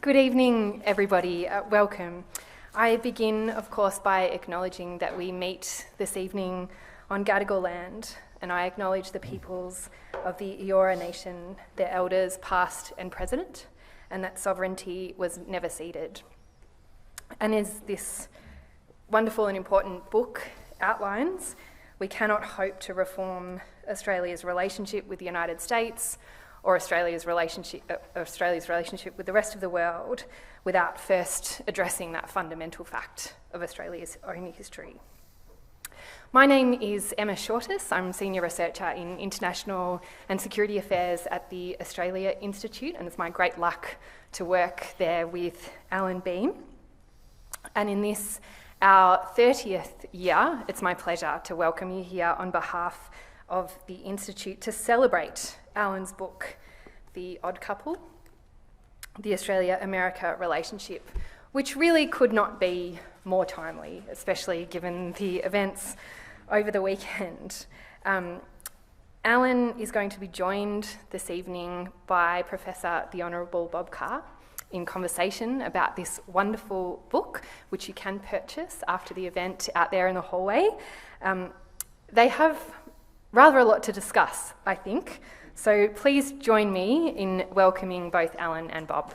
Good evening, everybody. Welcome. I begin, of course, by acknowledging that we meet this evening on Gadigal land, and I acknowledge the peoples of the Eora Nation, their elders past and present, and that sovereignty was never ceded. And as this wonderful and important book outlines, we cannot hope to reform Australia's relationship with the United States or Australia's relationship with the rest of the world without first addressing that fundamental fact of Australia's own history. My name is Emma Shortis. I'm Senior Researcher in International and Security Affairs at the Australia Institute, and it's my great luck to work there with Allan Behm. And in this, our 30th year, it's my pleasure to welcome you here on behalf of the Institute to celebrate Allan's book, The Odd Couple, the Australia-America relationship, which really could not be more timely, especially given the events over the weekend. Allan is going to be joined this evening by Professor the Hon Bob Carr in conversation about this wonderful book, which you can purchase after the event out there in the hallway. They have rather a lot to discuss, I think. So please join me in welcoming both Allan and Bob.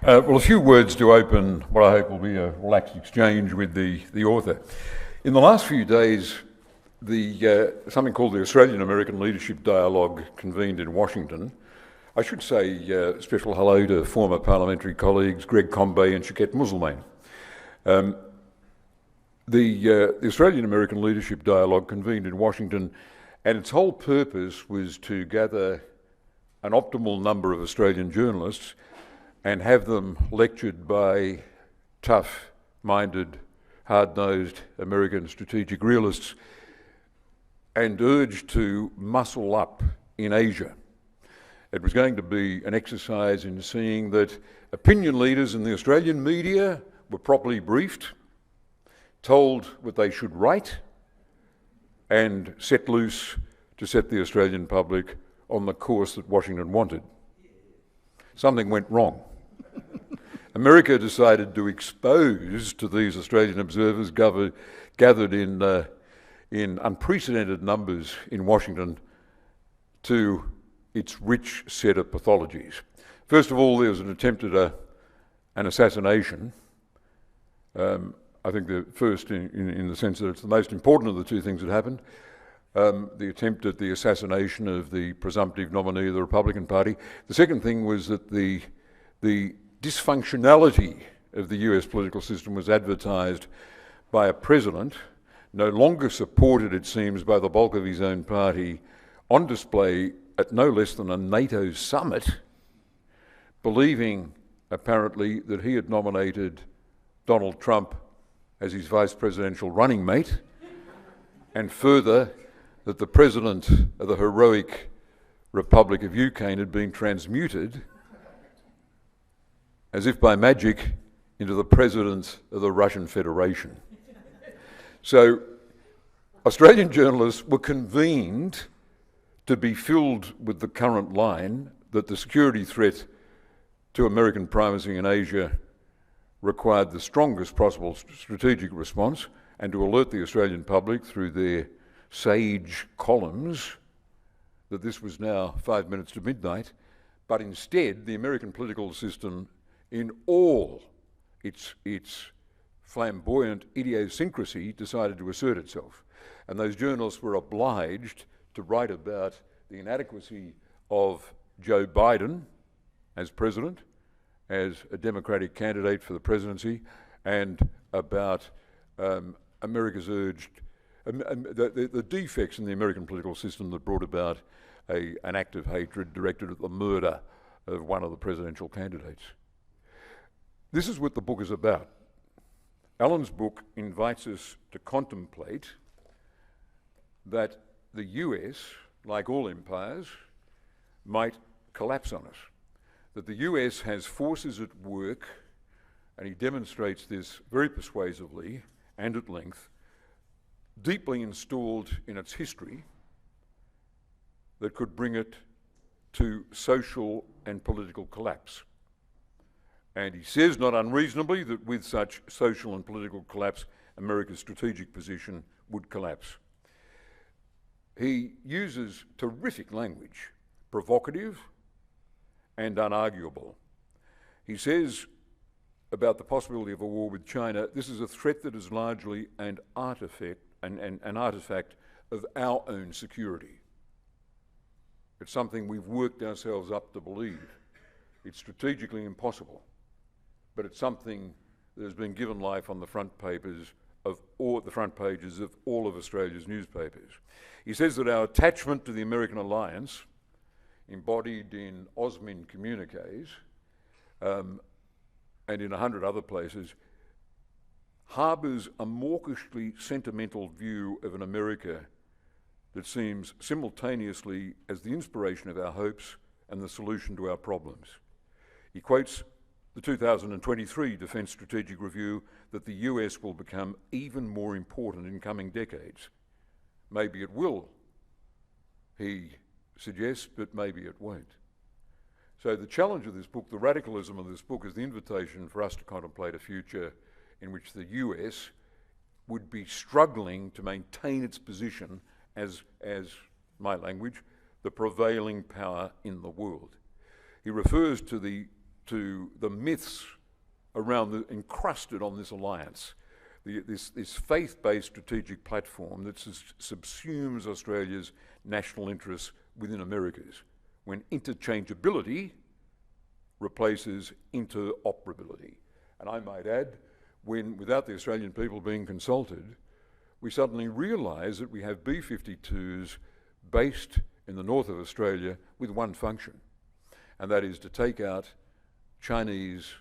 Well, a few words to open what I hope will be a relaxed exchange with the author. In the last few days, something called the Australian American Leadership Dialogue convened in Washington. I should say a special hello to former parliamentary colleagues Greg Combay and Shaket Musulmain. The Australian American Leadership Dialogue convened in Washington, and its whole purpose was to gather an optimal number of Australian journalists and have them lectured by tough-minded, hard-nosed American strategic realists and urged to muscle up in Asia. It was going to be an exercise in seeing that opinion leaders in the Australian media were properly briefed, told what they should write, and set loose to set the Australian public on the course that Washington wanted. Something went wrong. America decided to expose to these Australian observers gathered in unprecedented numbers in Washington to its rich set of pathologies. First of all, there was an attempt at an assassination. I think the first in the sense that it's the most important of the two things that happened. The attempt at the assassination of the presumptive nominee of the Republican Party. The second thing was that the dysfunctionality of the US political system was advertised by a president, no longer supported, it seems, by the bulk of his own party, on display at no less than a NATO summit, believing, apparently, that he had nominated Donald Trump as his vice presidential running mate, and further, that the president of the heroic Republic of Ukraine had been transmuted, as if by magic, into the president of the Russian Federation. So Australian journalists were convened to be filled with the current line that the security threat to American primacy in Asia required the strongest possible strategic response, and to alert the Australian public through their sage columns that this was now 5 minutes to midnight. But instead, the American political system, in all its flamboyant idiosyncrasy, decided to assert itself. And those journalists were obliged to write about the inadequacy of Joe Biden as president, as a Democratic candidate for the presidency, and about America's the defects in the American political system that brought about an act of hatred directed at the murder of one of the presidential candidates. This is what the book is about. Allan's book invites us to contemplate that the US, like all empires, might collapse on us. That the US has forces at work, and he demonstrates this very persuasively and at length, deeply installed in its history that could bring it to social and political collapse. And he says, not unreasonably, that with such social and political collapse, America's strategic position would collapse. He uses terrific language, provocative and unarguable. He says about the possibility of a war with China, this is a threat that is largely an artifact of our own security. It's something we've worked ourselves up to believe. It's strategically impossible, but it's something that has been given life on the front pages of all of Australia's newspapers. He says that our attachment to the American alliance, embodied in Osmin communiques and in 100 other places, harbours a mawkishly sentimental view of an America that seems simultaneously as the inspiration of our hopes and the solution to our problems. He quotes the 2023 Defence Strategic Review that the US will become even more important in coming decades. Maybe it will, he suggests, but maybe it won't. So the challenge of this book, the radicalism of this book, is the invitation for us to contemplate a future in which the US would be struggling to maintain its position as my language, the prevailing power in the world. He refers to the myths around encrusted on this alliance, this faith-based strategic platform that subsumes Australia's national interests within America's, when interchangeability replaces interoperability. And I might add, when, without the Australian people being consulted, we suddenly realise that we have B-52s based in the north of Australia with one function, and that is to take out Chinese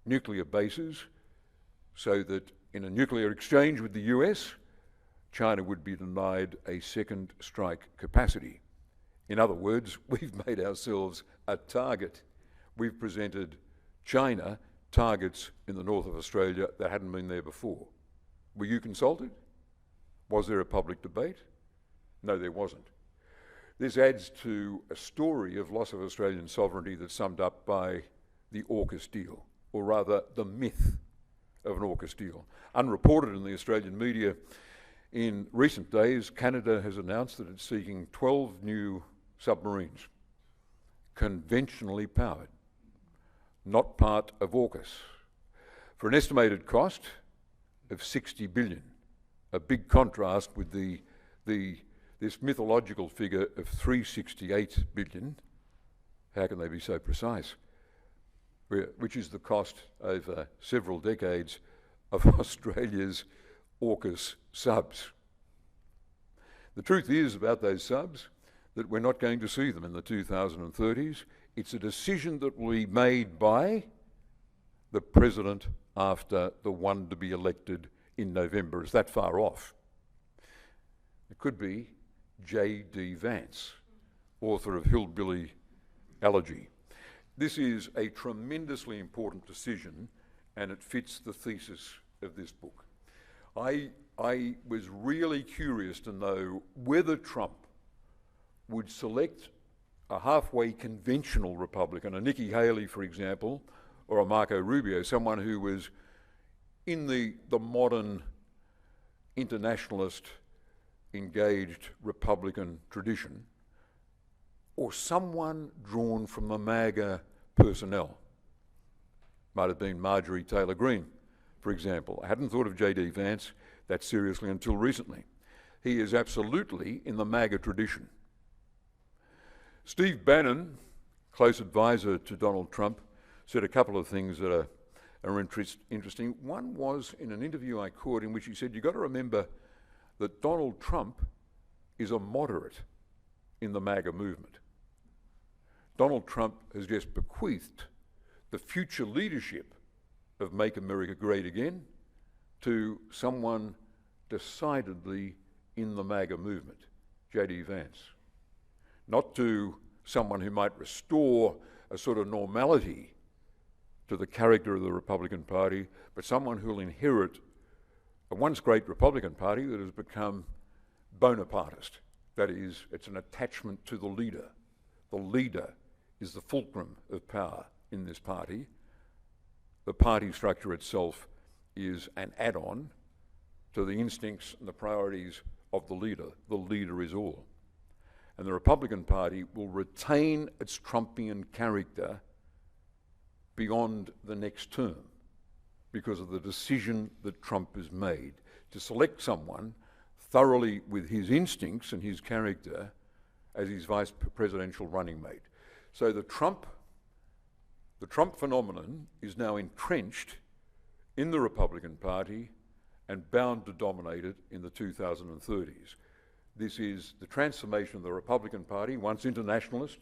nuclear bases so that in a nuclear exchange with the US, China would be denied a second strike capacity. In other words, we've made ourselves a target. We've presented China targets in the north of Australia that hadn't been there before. Were you consulted? Was there a public debate? No, there wasn't. This adds to a story of loss of Australian sovereignty that's summed up by the AUKUS deal, or rather the myth of an AUKUS deal. Unreported in the Australian media, in recent days, Canada has announced that it's seeking 12 new submarines, conventionally powered, not part of AUKUS, for an estimated cost of 60 billion, a big contrast with this mythological figure of 368 billion. How can they be so precise? Which is the cost over several decades of Australia's AUKUS subs. The truth is about those subs that we're not going to see them in the 2030s. It's a decision that will be made by the president after the one to be elected in November. It's that far off. It could be J.D. Vance, author of Hillbilly Elegy. This is a tremendously important decision, and it fits the thesis of this book. I was really curious to know whether Trump would select a halfway conventional Republican, a Nikki Haley, for example, or a Marco Rubio, someone who was in the modern internationalist engaged Republican tradition, or someone drawn from the MAGA personnel. Might have been Marjorie Taylor Greene, for example. I hadn't thought of J.D. Vance that seriously until recently. He is absolutely in the MAGA tradition. Steve Bannon, close advisor to Donald Trump, said a couple of things that are interesting. One was in an interview I caught in which he said, you've got to remember that Donald Trump is a moderate in the MAGA movement. Donald Trump has just bequeathed the future leadership of Make America Great Again to someone decidedly in the MAGA movement, J.D. Vance. Not to someone who might restore a sort of normality to the character of the Republican Party, but someone who will inherit a once great Republican Party that has become Bonapartist That is, it's an attachment to the leader. The leader is the fulcrum of power in this party. The party structure itself is an add-on to the instincts and the priorities of the leader. The leader is all. And the Republican Party will retain its Trumpian character beyond the next term because of the decision that Trump has made to select someone thoroughly with his instincts and his character as his vice presidential running mate. So the Trump phenomenon is now entrenched in the Republican Party and bound to dominate it in the 2030s. This is the transformation of the Republican Party, once internationalist,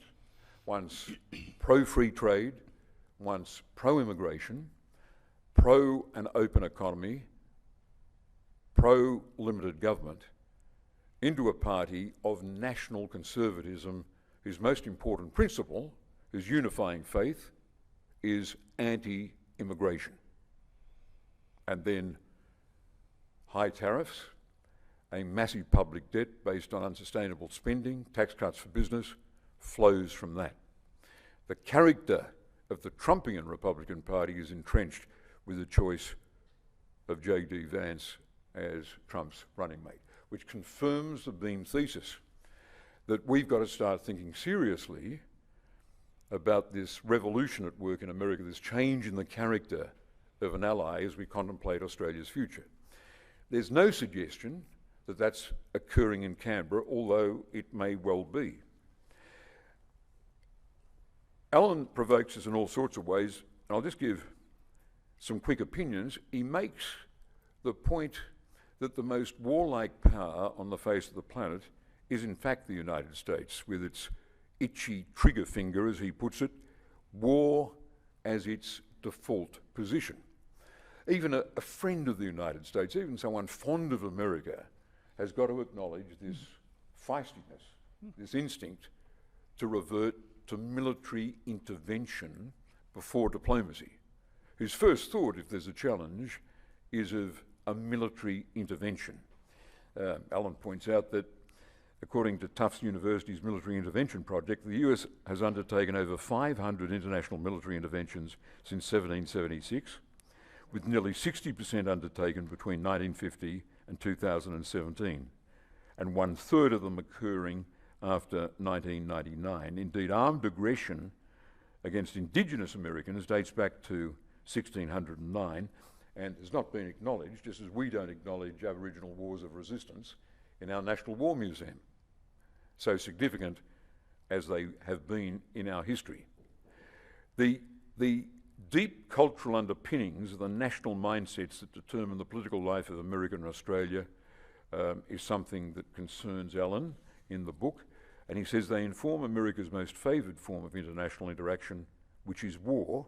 once pro-free trade, once pro-immigration, pro an open economy, pro-limited government, into a party of national conservatism whose most important principle, whose unifying faith, is anti-immigration. And then high tariffs, a massive public debt based on unsustainable spending, tax cuts for business, flows from that. The character of the Trumpian Republican Party is entrenched with the choice of J.D. Vance as Trump's running mate, which confirms the Behm thesis that we've got to start thinking seriously about this revolution at work in America, this change in the character of an ally as we contemplate Australia's future. There's no suggestion that that's occurring in Canberra, although it may well be. Allan provokes us in all sorts of ways, and I'll just give some quick opinions. He makes the point that the most warlike power on the face of the planet is in fact the United States, with its itchy trigger finger, as he puts it, war as its default position. Even a friend of the United States, even someone fond of America, has got to acknowledge this feistiness, this instinct to revert to military intervention before diplomacy, whose first thought, if there's a challenge, is of a military intervention. Allan points out that according to Tufts University's military intervention project, the US has undertaken over 500 international military interventions since 1776, with nearly 60% undertaken between 1950 and 2017, and 1/3 of them occurring after 1999. Indeed, armed aggression against Indigenous Americans dates back to 1609 and has not been acknowledged, just as we don't acknowledge Aboriginal wars of resistance in our National War Museum, so significant as they have been in our history. The deep cultural underpinnings of the national mindsets that determine the political life of America and Australia is something that concerns Allan in the book, and he says they inform America's most favoured form of international interaction, which is war,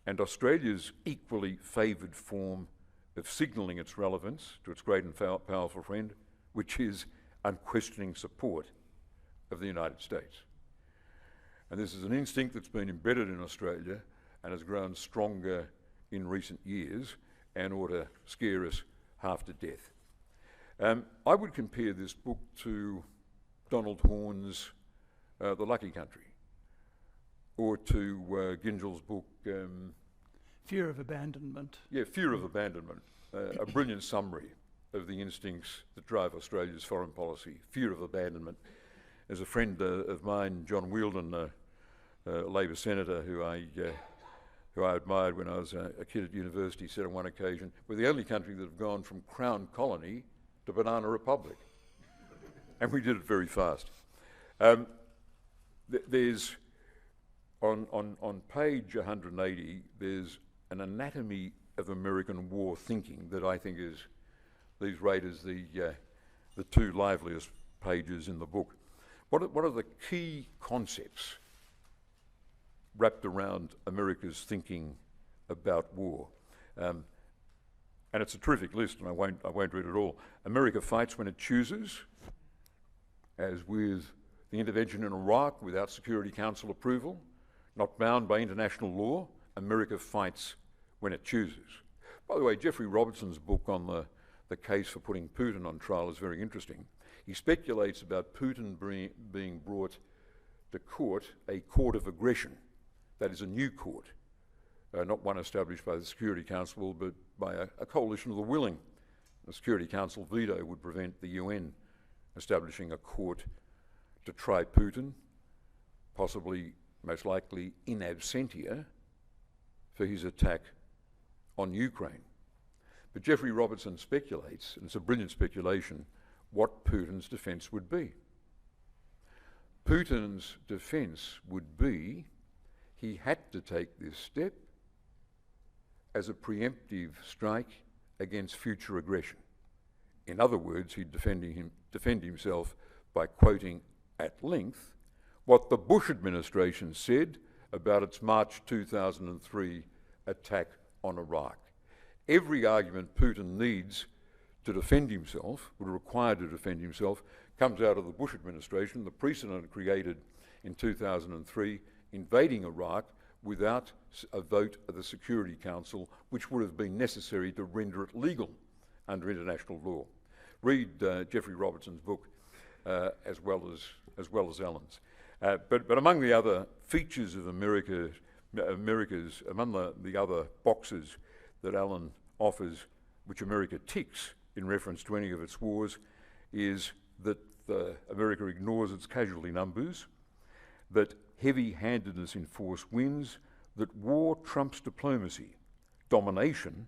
and Australia's equally favoured form of signalling its relevance to its great and powerful friend, which is unquestioning support of the United States. And this is an instinct that's been embedded in Australia and has grown stronger in recent years and ought to scare us half to death. I would compare this book to Donald Horne's The Lucky Country, or to Gyngell's book... Fear of Abandonment. Yeah, Fear of Abandonment, a brilliant summary of the instincts that drive Australia's foreign policy. Fear of abandonment. As a friend of mine, John Wheeldon, a Labor senator who I admired when I was a kid at university, said on one occasion, we're the only country that have gone from Crown Colony to Banana Republic. And we did it very fast. There's, on page 180, there's an anatomy of American war thinking that I think is, these rate as the two liveliest pages in the book. What are the key concepts wrapped around America's thinking about war? And it's a terrific list, and I won't read it all. America fights when it chooses, as with the intervention in Iraq without Security Council approval, not bound by international law. America fights when it chooses. By the way, Jeffrey Robertson's book on the case for putting Putin on trial is very interesting. He speculates about Putin being brought to court, a court of aggression. That is a new court, not one established by the Security Council, but by a coalition of the willing. The Security Council veto would prevent the UN establishing a court to try Putin, possibly, most likely, in absentia for his attack on Ukraine. But Geoffrey Robertson speculates, and it's a brilliant speculation, what Putin's defence would be. Putin's defence would be he had to take this step as a preemptive strike against future aggression. In other words, he'd defend himself by quoting at length what the Bush administration said about its March 2003 attack on Iraq. Every argument Putin needs to defend himself, would require to defend himself, comes out of the Bush administration, the precedent created in 2003, invading Iraq without a vote of the Security Council, which would have been necessary to render it legal under international law. Read Geoffrey Robertson's book as well as Allan's. But among the other features of America's, among the other boxes that Allan offers, which America ticks in reference to any of its wars, is that America ignores its casualty numbers, that heavy-handedness in force wins, that war trumps diplomacy. Domination,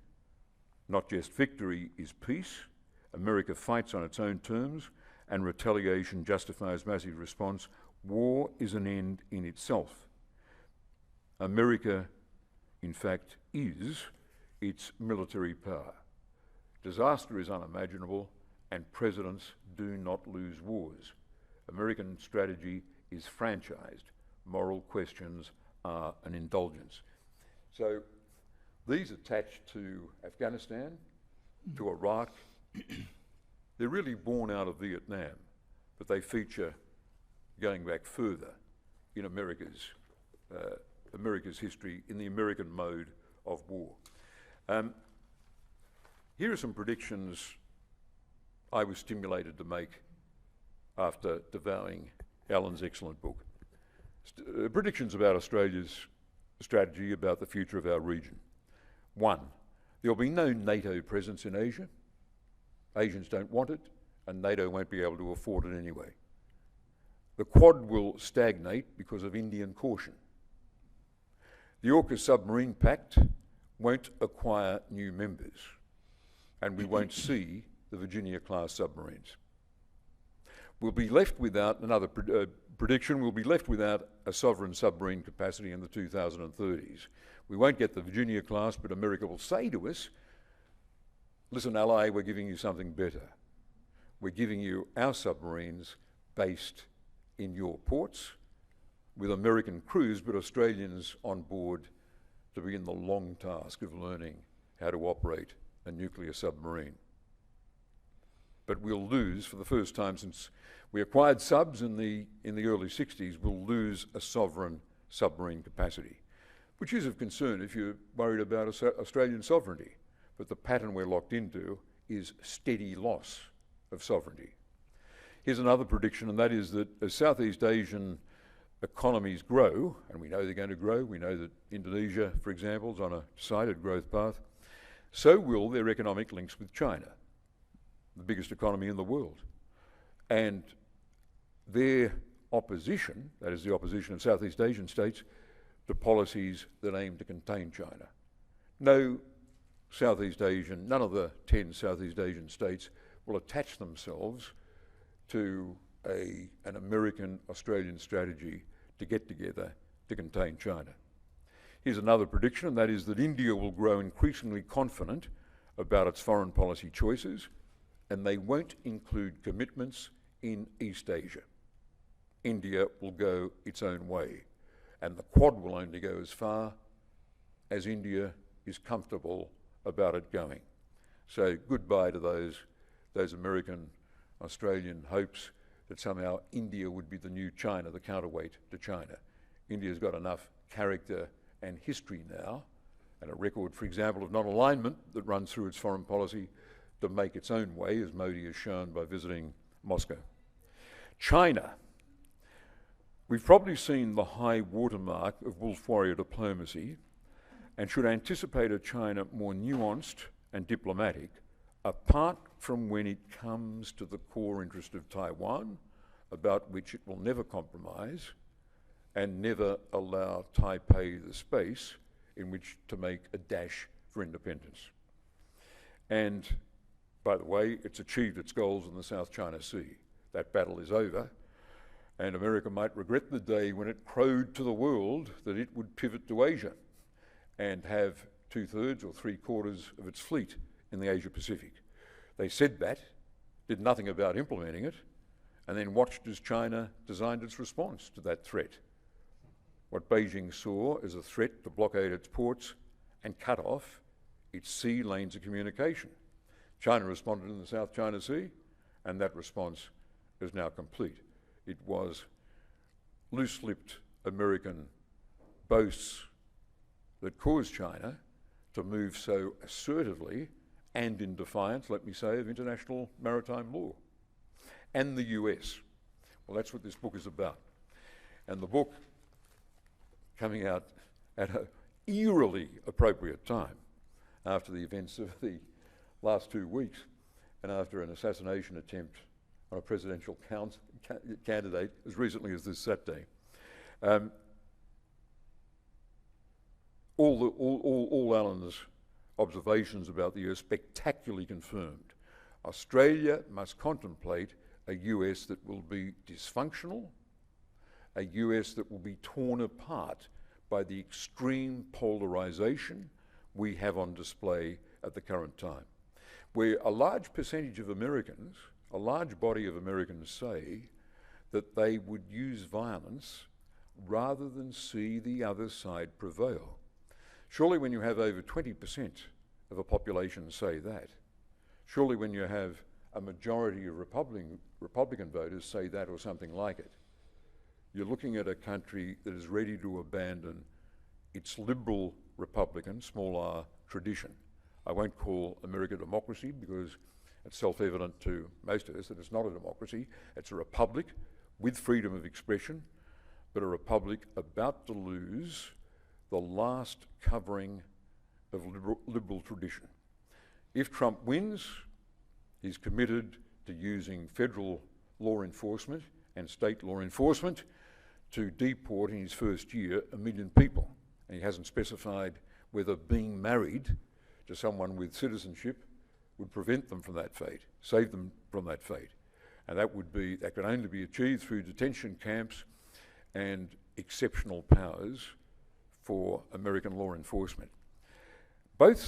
not just victory, is peace. America fights on its own terms, and retaliation justifies massive response. War is an end in itself. America, in fact, is its military power. Disaster is unimaginable, and presidents do not lose wars. American strategy is franchised. Moral questions are an indulgence. So these attached to Afghanistan, to Iraq, they're really born out of Vietnam, but they feature going back further in America's history, in the American mode of war. Here are some predictions I was stimulated to make after devouring Allan's excellent book. Predictions about Australia's strategy about the future of our region. 1, there will be no NATO presence in Asia. Asians don't want it, and NATO won't be able to afford it anyway. The Quad will stagnate because of Indian caution. The AUKUS submarine pact won't acquire new members, and we won't see the Virginia-class submarines. We'll be left without, another prediction, we'll be left without a sovereign submarine capacity in the 2030s. We won't get the Virginia-class, but America will say to us, listen, ally, we're giving you something better. We're giving you our submarines based in your ports with American crews, but Australians on board to begin the long task of learning how to operate a nuclear submarine. But we'll lose, for the first time since we acquired subs in the early 60s, we'll lose a sovereign submarine capacity, which is of concern if you're worried about Australian sovereignty. But the pattern we're locked into is steady loss of sovereignty. Here's another prediction, and that is that as Southeast Asian economies grow, and we know they're going to grow, we know that Indonesia, for example, is on a decided growth path, so will their economic links with China, the biggest economy in the world. And their opposition, that is the opposition of Southeast Asian states, to policies that aim to contain China. No Southeast Asian, none of the 10 Southeast Asian states will attach themselves to an American-Australian strategy to get together to contain China. Here's another prediction, and that is that India will grow increasingly confident about its foreign policy choices, and they won't include commitments in East Asia. India will go its own way, and the Quad will only go as far as India is comfortable about it going. So goodbye to those American-Australian hopes that somehow India would be the new China, the counterweight to China. India's got enough character and history now, and a record, for example, of non-alignment that runs through its foreign policy to make its own way, as Modi has shown by visiting Moscow. China. We've probably seen the high watermark of wolf warrior diplomacy and should anticipate a China more nuanced and diplomatic, apart from when it comes to the core interest of Taiwan, about which it will never compromise and never allow Taipei the space in which to make a dash for independence. And, by the way, it's achieved its goals in the South China Sea. That battle is over, and America might regret the day when it crowed to the world that it would pivot to Asia and have 2/3 or 3/4 of its fleet in the Asia-Pacific. They said that, did nothing about implementing it, and then watched as China designed its response to that threat. What Beijing saw as a threat to blockade its ports and cut off its sea lanes of communication. China responded in the South China Sea, and that response is now complete. It was loose-lipped American boasts that caused China to move so assertively and in defiance, let me say, of international maritime law. And the US. Well, that's what this book is about. And the book, coming out at an eerily appropriate time after the events of the last 2 weeks and after an assassination attempt on a presidential candidate as recently as this Saturday. All Allan's observations about the US spectacularly confirmed. Australia must contemplate a US that will be dysfunctional, a US that will be torn apart by the extreme polarization we have on display at the current time, where a large percentage of Americans, a large body of Americans say that they would use violence rather than see the other side prevail. Surely when you have over 20% of a population say that, surely when you have a majority of Republican voters say that or something like it, you're looking at a country that is ready to abandon its liberal Republican, small r, tradition. I won't call America a democracy because it's self-evident to most of us that it's not a democracy. It's a republic with freedom of expression, but a republic about to lose the last covering of liberal tradition. If Trump wins, he's committed to using federal law enforcement and state law enforcement to deport in his first year 1 million people. And he hasn't specified whether being married to someone with citizenship would prevent them from that fate, save them from that fate. And that can only be achieved through detention camps and exceptional powers for American law enforcement. Both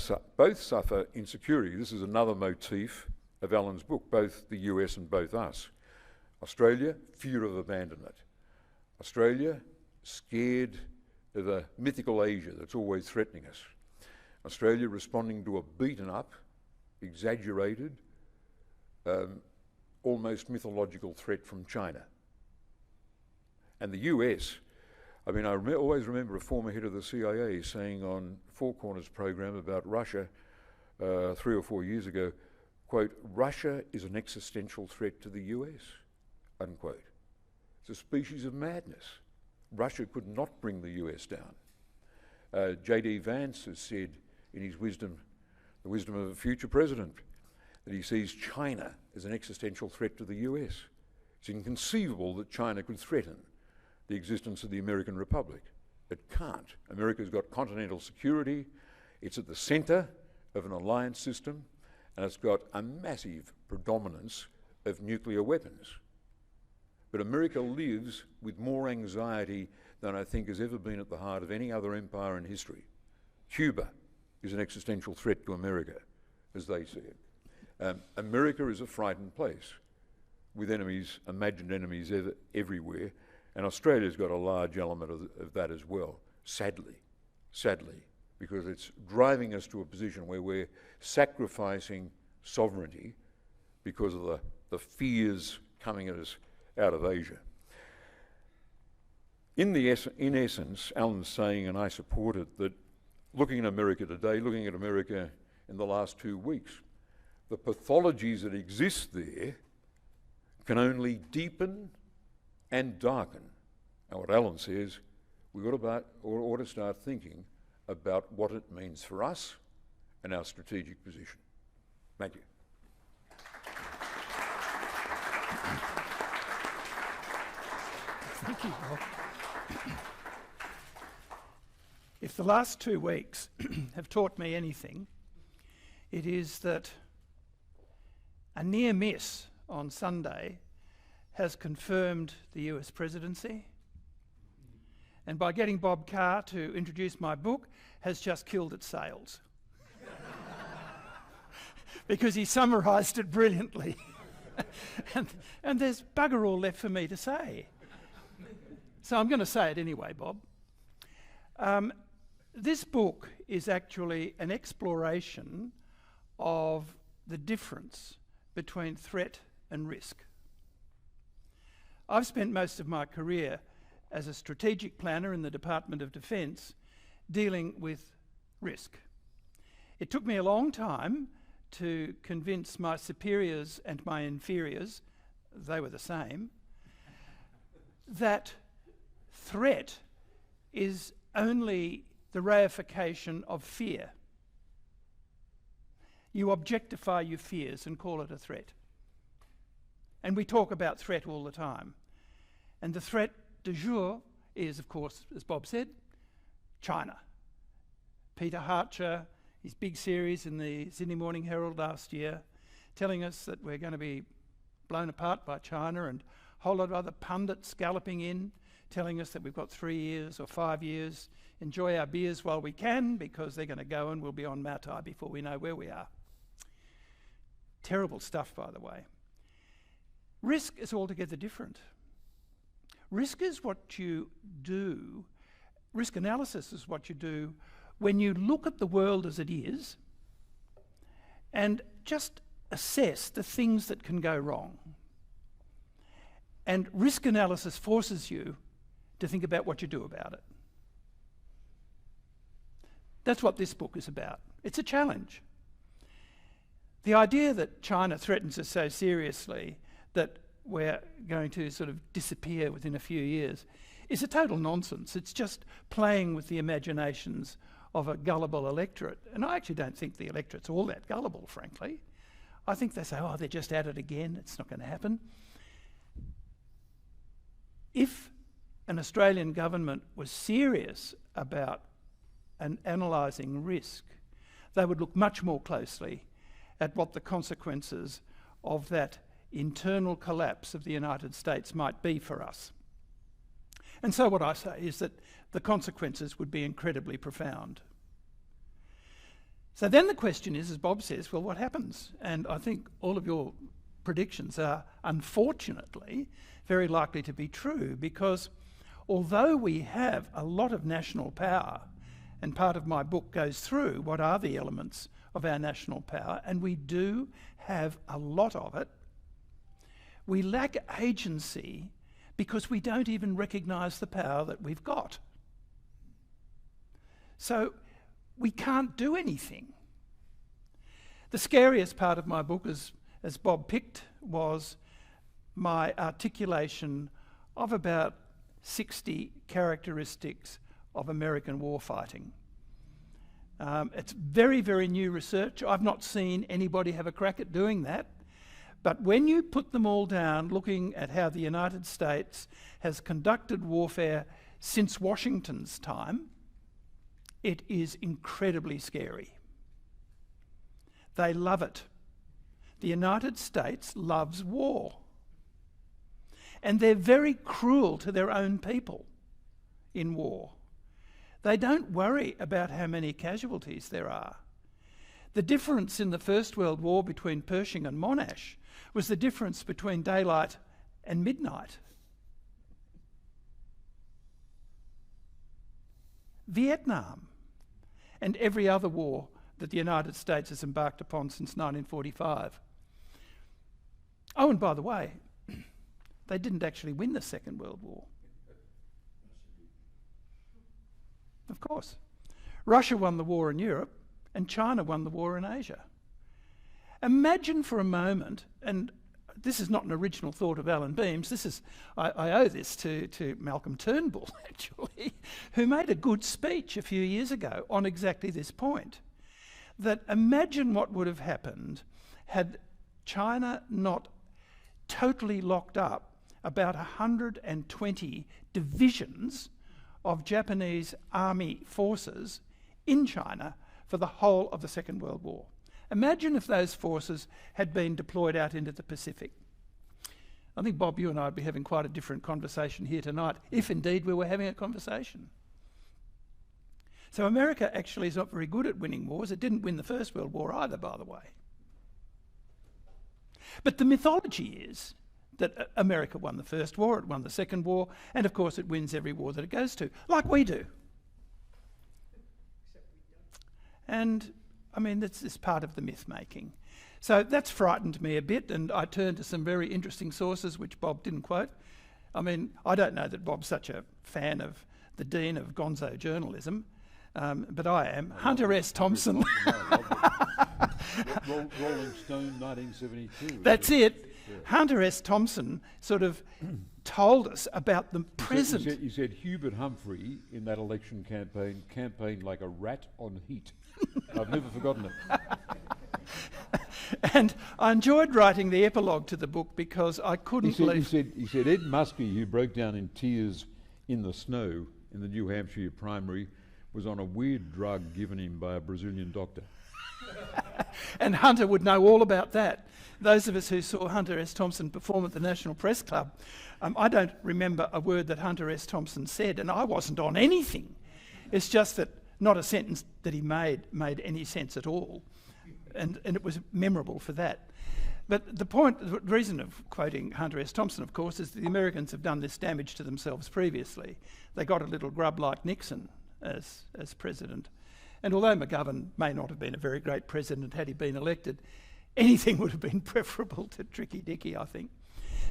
suffer insecurity. This is another motif of Allan's book, both the US and both us. Australia, fear of abandonment. Australia, scared of a mythical Asia that's always threatening us. Australia responding to a beaten up, exaggerated, almost mythological threat from China. And the US, I mean, I always remember a former head of the CIA saying on Four Corners program about Russia 3 or 4 years ago, quote, "Russia is an existential threat to the US," unquote. It's a species of madness. Russia could not bring the US down. J.D. Vance has said in his wisdom, the wisdom of a future president, that he sees China as an existential threat to the US. It's inconceivable that China could threaten the existence of the American Republic. It can't. America's got continental security, it's at the center of an alliance system, and it's got a massive predominance of nuclear weapons. But America lives with more anxiety than I think has ever been at the heart of any other empire in history. Cuba is an existential threat to America, as they see it. America is a frightened place, with enemies, imagined enemies everywhere, and Australia's got a large element of that as well, sadly, because it's driving us to a position where we're sacrificing sovereignty because of the fears coming at us out of Asia. In essence, Allan's saying, and I support it, that looking at America today, looking at America in the last 2 weeks, the pathologies that exist there can only deepen and darken. And what Allan says, we ought to start thinking about what it means for us and our strategic position. Thank you. Thank you, Bob. If the last 2 weeks have taught me anything, it is that a near miss on Sunday has confirmed the US presidency, and by getting Bob Carr to introduce my book has just killed its sales. Because he summarised it brilliantly. and there's bugger all left for me to say. So I'm going to say it anyway, Bob. This book is actually an exploration of the difference between threat and risk. I've spent most of my career as a strategic planner in the Department of Defence dealing with risk. It took me a long time to convince my superiors and my inferiors, they were the same, that threat is only the reification of fear. You objectify your fears and call it a threat. And we talk about threat all the time. And the threat du jour is, of course, as Bob said, China. Peter Hartcher, his big series in the Sydney Morning Herald last year, telling us that we're going to be blown apart by China, and a whole lot of other pundits galloping in, telling us that we've got 3 years or 5 years, enjoy our beers while we can, because they're going to go and we'll be on Matai before we know where we are. Terrible stuff, by the way. Risk is altogether different. Risk is what you do, risk analysis is what you do when you look at the world as it is and just assess the things that can go wrong. And risk analysis forces you to think about what you do about it. That's what this book is about. It's a challenge. The idea that China threatens us so seriously that we're going to sort of disappear within a few years is a total nonsense. It's just playing with the imaginations of a gullible electorate. And I actually don't think the electorate's all that gullible, frankly. I think they say, oh, they're just at it again. It's not going to happen. If an Australian government was serious about analysing risk, they would look much more closely at what the consequences of that internal collapse of the United States might be for us. And so what I say is that the consequences would be incredibly profound. So then the question is, as Bob says, well, what happens? And I think all of your predictions are, unfortunately, very likely to be true, because although we have a lot of national power, and part of my book goes through what are the elements of our national power, and we do have a lot of it, we lack agency because we don't even recognise the power that we've got. So we can't do anything. The scariest part of my book, as Bob picked, was my articulation of about 60 characteristics of American warfighting. It's very, very new research. I've not seen anybody have a crack at doing that. But when you put them all down, looking at how the United States has conducted warfare since Washington's time, it is incredibly scary. They love it. The United States loves war. And they're very cruel to their own people in war. They don't worry about how many casualties there are. The difference in the First World War between Pershing and Monash was the difference between daylight and midnight. Vietnam and every other war that the United States has embarked upon since 1945. Oh, and by the way, they didn't actually win the Second World War. Of course. Russia won the war in Europe and China won the war in Asia. Imagine for a moment, and this is not an original thought of Allan Behm's. I owe this to Malcolm Turnbull, actually, who made a good speech a few years ago on exactly this point. That imagine what would have happened had China not totally locked up about 120 divisions of Japanese army forces in China for the whole of the Second World War. Imagine if those forces had been deployed out into the Pacific. I think, Bob, you and I would be having quite a different conversation here tonight, if indeed we were having a conversation. So America actually is not very good at winning wars. It didn't win the First World War either, by the way. But the mythology is that America won the First War, it won the Second War, and of course it wins every war that it goes to, like we do. And I mean, that's this part of the myth-making. So that's frightened me a bit, and I turned to some very interesting sources, which Bob didn't quote. I mean, I don't know that Bob's such a fan of the dean of gonzo journalism, but I am. Hunter S. Thompson. Rolling Stone, 1972. That's it. Yeah. Hunter S. Thompson sort of told us about the present. He said Hubert Humphrey, in that election campaign, campaigned like a rat on heat. I've never forgotten it. And I enjoyed writing the epilogue to the book because I couldn't believe... He said Ed Muskie, who broke down in tears in the snow in the New Hampshire primary, was on a weird drug given him by a Brazilian doctor. And Hunter would know all about that. Those of us who saw Hunter S. Thompson perform at the National Press Club, I don't remember a word that Hunter S. Thompson said, and I wasn't on anything. It's just that not a sentence that he made any sense at all. And it was memorable for that. But the reason of quoting Hunter S. Thompson, of course, is that the Americans have done this damage to themselves previously. They got a little grub like Nixon as president. And although McGovern may not have been a very great president had he been elected, anything would have been preferable to Tricky Dicky, I think.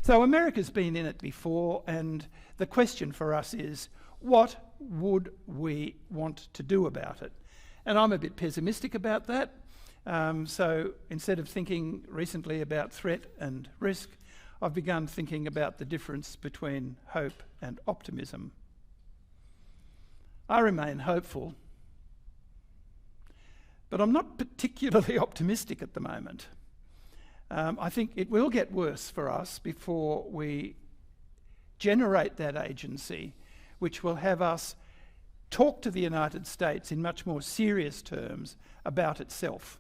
So America's been in it before, and the question for us is, what would we want to do about it? And I'm a bit pessimistic about that. So instead of thinking recently about threat and risk, I've begun thinking about the difference between hope and optimism. I remain hopeful, but I'm not particularly optimistic at the moment. I think it will get worse for us before we generate that agency which will have us talk to the United States in much more serious terms about itself.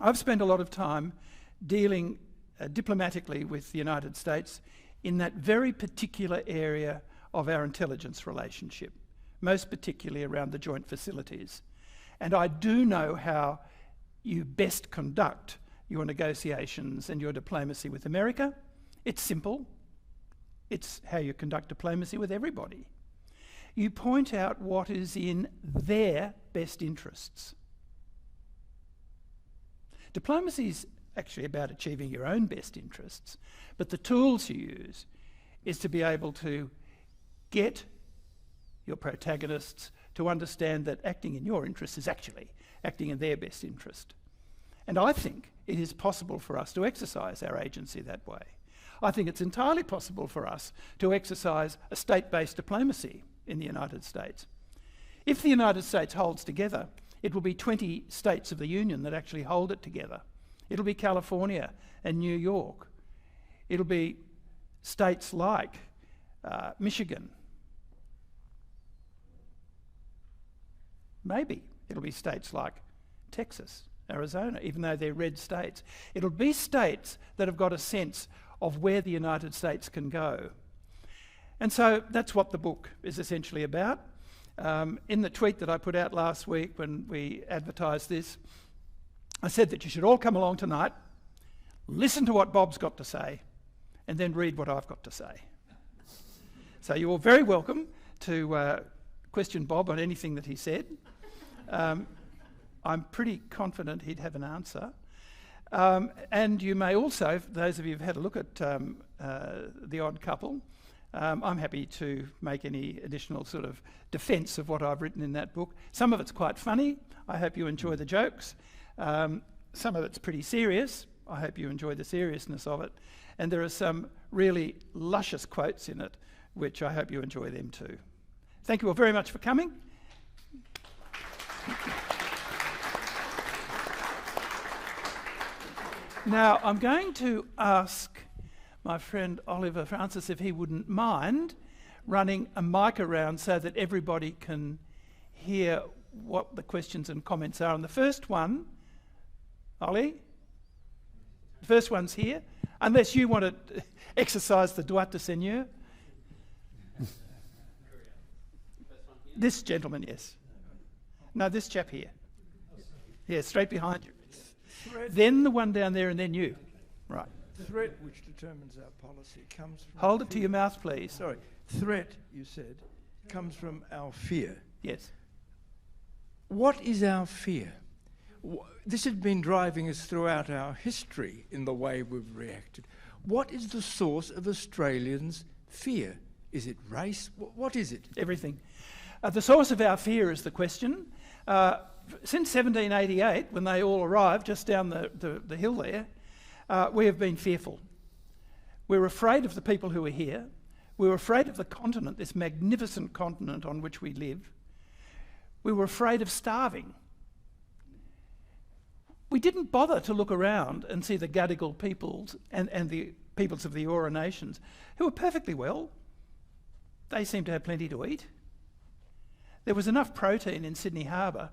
I've spent a lot of time dealing diplomatically with the United States in that very particular area of our intelligence relationship, most particularly around the joint facilities. And I do know how you best conduct your negotiations and your diplomacy with America. It's simple. It's how you conduct diplomacy with everybody. You point out what is in their best interests. Diplomacy is actually about achieving your own best interests, but the tools you use is to be able to get your protagonists to understand that acting in your interest is actually acting in their best interest. And I think it is possible for us to exercise our agency that way. I think it's entirely possible for us to exercise a state-based diplomacy in the United States. If the United States holds together, it will be 20 states of the Union that actually hold it together. It'll be California and New York. It'll be states like Michigan. Maybe it'll be states like Texas, Arizona, even though they're red states. It'll be states that have got a sense of where the United States can go. And so that's what the book is essentially about. In the tweet that I put out last week when we advertised this, I said that you should all come along tonight, listen to what Bob's got to say, and then read what I've got to say. So you're all very welcome to question Bob on anything that he said. I'm pretty confident he'd have an answer. And you may also, those of you who've had a look at The Odd Couple, I'm happy to make any additional sort of defence of what I've written in that book. Some of it's quite funny. I hope you enjoy the jokes. Some of it's pretty serious. I hope you enjoy the seriousness of it. And there are some really luscious quotes in it, which I hope you enjoy them too. Thank you all very much for coming. Now, I'm going to ask my friend Oliver Francis if he wouldn't mind running a mic around so that everybody can hear what the questions and comments are. And the first one, Ollie, the first one's here, unless you want to exercise the droit de seigneur. This gentleman, yes. No, this chap here. Yeah, straight behind you. Then the one down there and then you. Right. Threat which determines our policy comes from... Hold it to your mouth, please. Sorry. Threat, you said, comes from our fear. Yes. What is our fear? This has been driving us throughout our history in the way we've reacted. What is the source of Australians' fear? Is it race? What is it? Everything. The source of our fear is the question. Since 1788, when they all arrived just down the hill there, we have been fearful. We're afraid of the people who are here. We were afraid of the continent, this magnificent continent on which we live. We were afraid of starving. We didn't bother to look around and see the Gadigal peoples and the peoples of the Eora nations, who were perfectly well. They seemed to have plenty to eat. There was enough protein in Sydney Harbour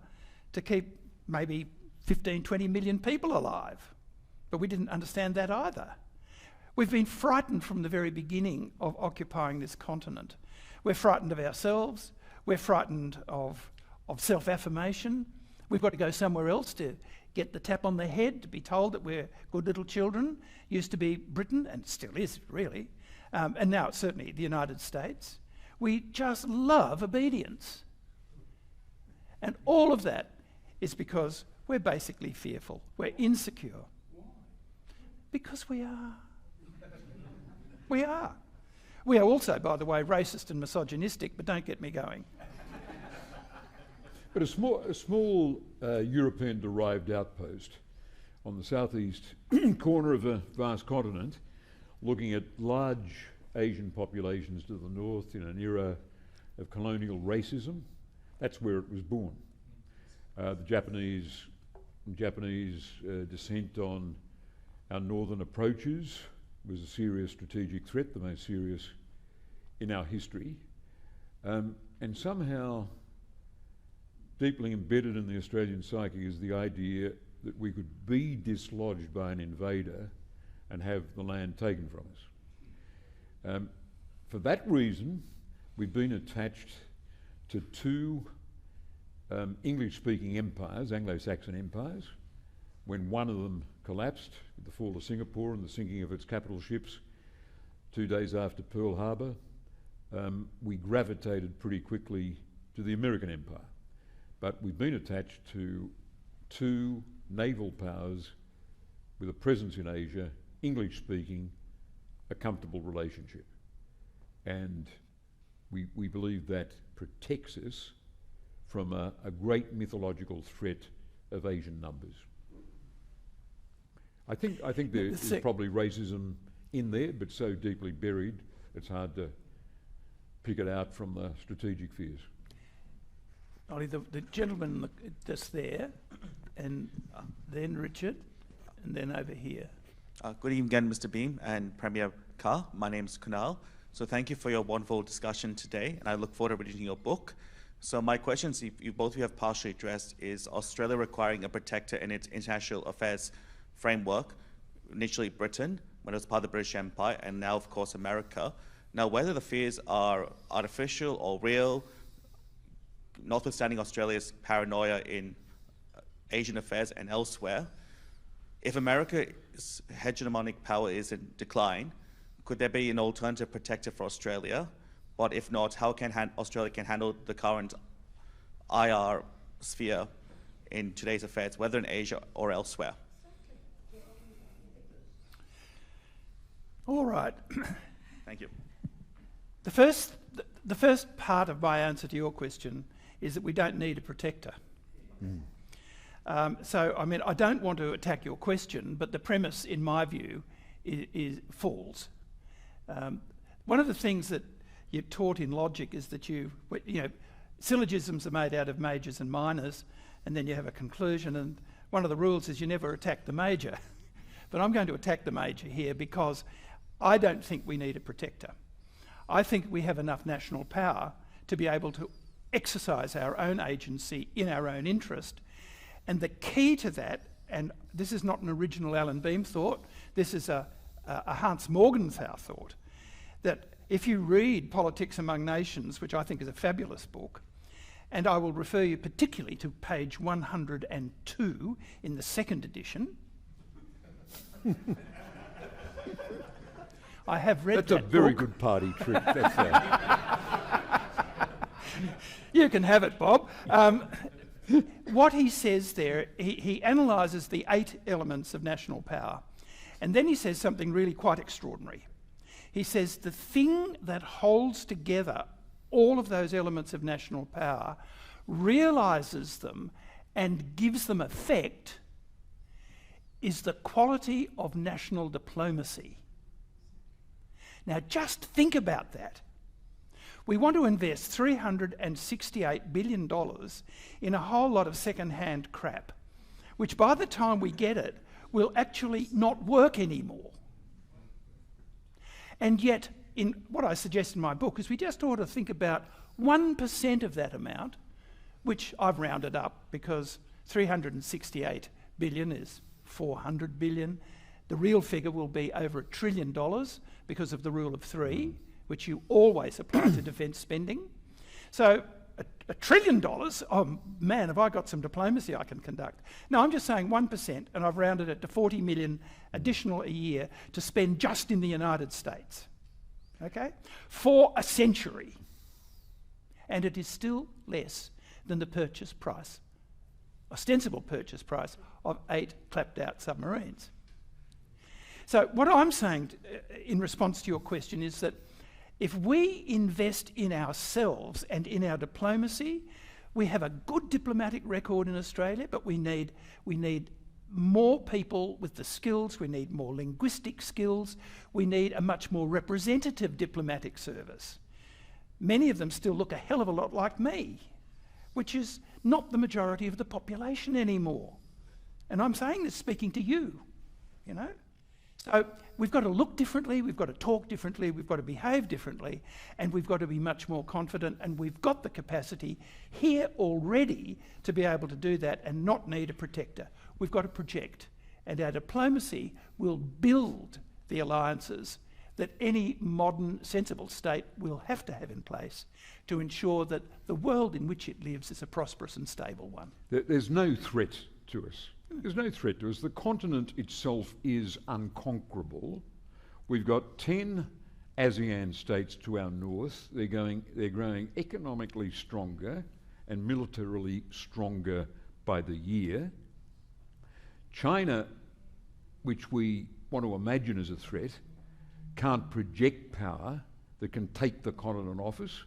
to keep maybe 15, 20 million people alive. But we didn't understand that either. We've been frightened from the very beginning of occupying this continent. We're frightened of ourselves. We're frightened of self-affirmation. We've got to go somewhere else to get the tap on the head, to be told that we're good little children. Used to be Britain, and still is, really. And now it's certainly the United States. We just love obedience. And all of that is because we're basically fearful. We're insecure. Why? Because we are. We are. We are also, by the way, racist and misogynistic, but don't get me going. But a small European-derived outpost on the southeast corner of a vast continent, looking at large Asian populations to the north in an era of colonial racism, that's where it was born. The Japanese descent on our northern approaches was a serious strategic threat, the most serious in our history. And somehow, deeply embedded in the Australian psyche is the idea that we could be dislodged by an invader and have the land taken from us. For that reason, we've been attached to two English-speaking empires, Anglo-Saxon empires. When one of them collapsed with the fall of Singapore and the sinking of its capital ships 2 days after Pearl Harbor, we gravitated pretty quickly to the American empire. But we've been attached to two naval powers with a presence in Asia, English-speaking, a comfortable relationship. And we believe that protects us from a great mythological threat of Asian numbers. I think there is probably racism in there, but so deeply buried, it's hard to pick it out from the strategic fears. Ollie, the gentleman that's there, and then Richard, and then over here. Good evening again, Mr. Behm and Premier Carr. My name's Kunal. So thank you for your wonderful discussion today, and I look forward to reading your book. So my questions, both of you have partially addressed, is Australia requiring a protector in its international affairs framework, initially Britain, when it was part of the British Empire, and now, of course, America. Now, whether the fears are artificial or real, notwithstanding Australia's paranoia in Asian affairs and elsewhere, if America's hegemonic power is in decline, could there be an alternative protector for Australia? But if not, how can Australia handle the current IR sphere in today's affairs, whether in Asia or elsewhere? All right. Thank you. The first part of my answer to your question is that we don't need a protector. So, I mean, I don't want to attack your question, but the premise, in my view, is falls. One of the things that you're taught in logic is that syllogisms are made out of majors and minors, and then you have a conclusion, and one of the rules is you never attack the major. But I'm going to attack the major here because I don't think we need a protector. I think we have enough national power to be able to exercise our own agency in our own interest. And the key to that, and this is not an original Allan Behm thought, this is a Hans Morgenthau thought, that if you read Politics Among Nations, which I think is a fabulous book, and I will refer you particularly to page 102 in the second edition. I have read that That's a very book. good party trick. That's You can have it, Bob. What he says there, he analyses the 8 elements of national power, and then he says something really quite extraordinary. He says the thing that holds together all of those elements of national power, realises them and gives them effect, is the quality of national diplomacy. Now just think about that. We want to invest $368 billion in a whole lot of second-hand crap, which by the time we get it, will actually not work anymore. And yet, in what I suggest in my book is we just ought to think about 1% of that amount, which I've rounded up because 368 billion is 400 billion. The real figure will be over $1 trillion because of the rule of 3, which you always apply to defence spending. So $1 trillion, oh man, have I got some diplomacy I can conduct. No, I'm just saying 1%, and I've rounded it to 40 million additional a year to spend just in the United States, okay, for a century. And it is still less than the purchase price, ostensible purchase price, of 8 clapped-out submarines. So what I'm saying in response to your question is that if we invest in ourselves and in our diplomacy, we have a good diplomatic record in Australia, but we need more people with the skills, we need more linguistic skills, we need a much more representative diplomatic service. Many of them still look a hell of a lot like me, which is not the majority of the population anymore. And I'm saying this speaking to you, you know? So we've got to look differently, we've got to talk differently, we've got to behave differently, and we've got to be much more confident, and we've got the capacity here already to be able to do that and not need a protector. We've got to project, and our diplomacy will build the alliances that any modern, sensible state will have to have in place to ensure that the world in which it lives is a prosperous and stable one. There's no threat to us. There's no threat to us. The continent itself is unconquerable. We've got 10 ASEAN states to our north. They're growing economically stronger and militarily stronger by the year. China, which we want to imagine as a threat, can't project power that can take the continent off us,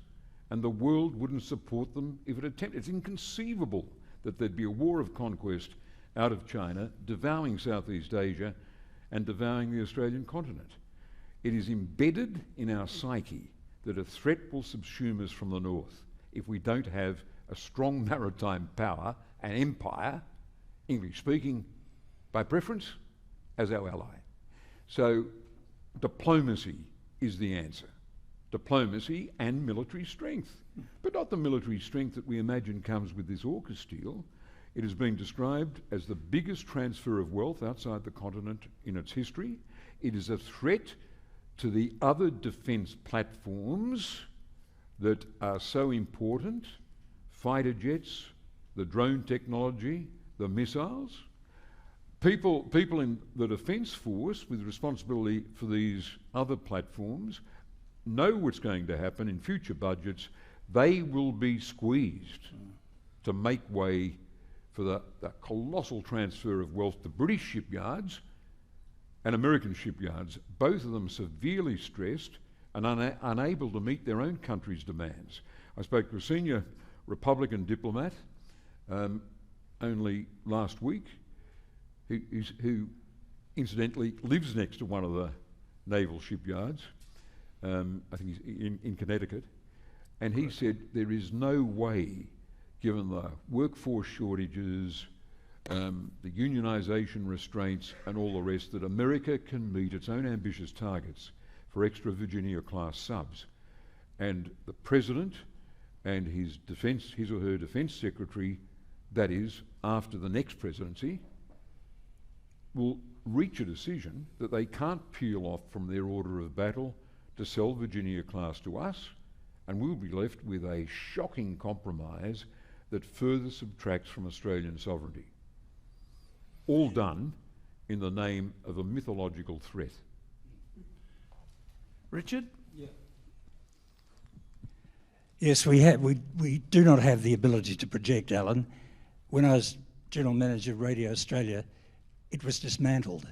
and the world wouldn't support them if it attempted. It's inconceivable that there'd be a war of conquest out of China, devouring Southeast Asia and devouring the Australian continent. It is embedded in our psyche that a threat will subsume us from the north if we don't have a strong maritime power, an empire, English speaking, by preference, as our ally. So diplomacy is the answer. Diplomacy and military strength, but not the military strength that we imagine comes with this AUKUS deal. It has been described as the biggest transfer of wealth outside the continent in its history. It is a threat to the other defence platforms that are so important: fighter jets, the drone technology, the missiles. People in the Defence Force with responsibility for these other platforms know what's going to happen in future budgets. They will be squeezed to make way for the colossal transfer of wealth to British shipyards and American shipyards, both of them severely stressed and unable to meet their own country's demands. I spoke to a senior Republican diplomat only last week, who incidentally lives next to one of the naval shipyards, I think he's in Connecticut, and he said there is no way, given the workforce shortages, the unionisation restraints and all the rest, that America can meet its own ambitious targets for extra Virginia-class subs. And the President and his or her Defence Secretary, that is, after the next presidency, will reach a decision that they can't peel off from their order of battle to sell Virginia-class to us, and we'll be left with a shocking compromise that further subtracts from Australian sovereignty. All done in the name of a mythological threat. Richard? Yes, we do not have the ability to project, Alan. When I was General Manager of Radio Australia, it was dismantled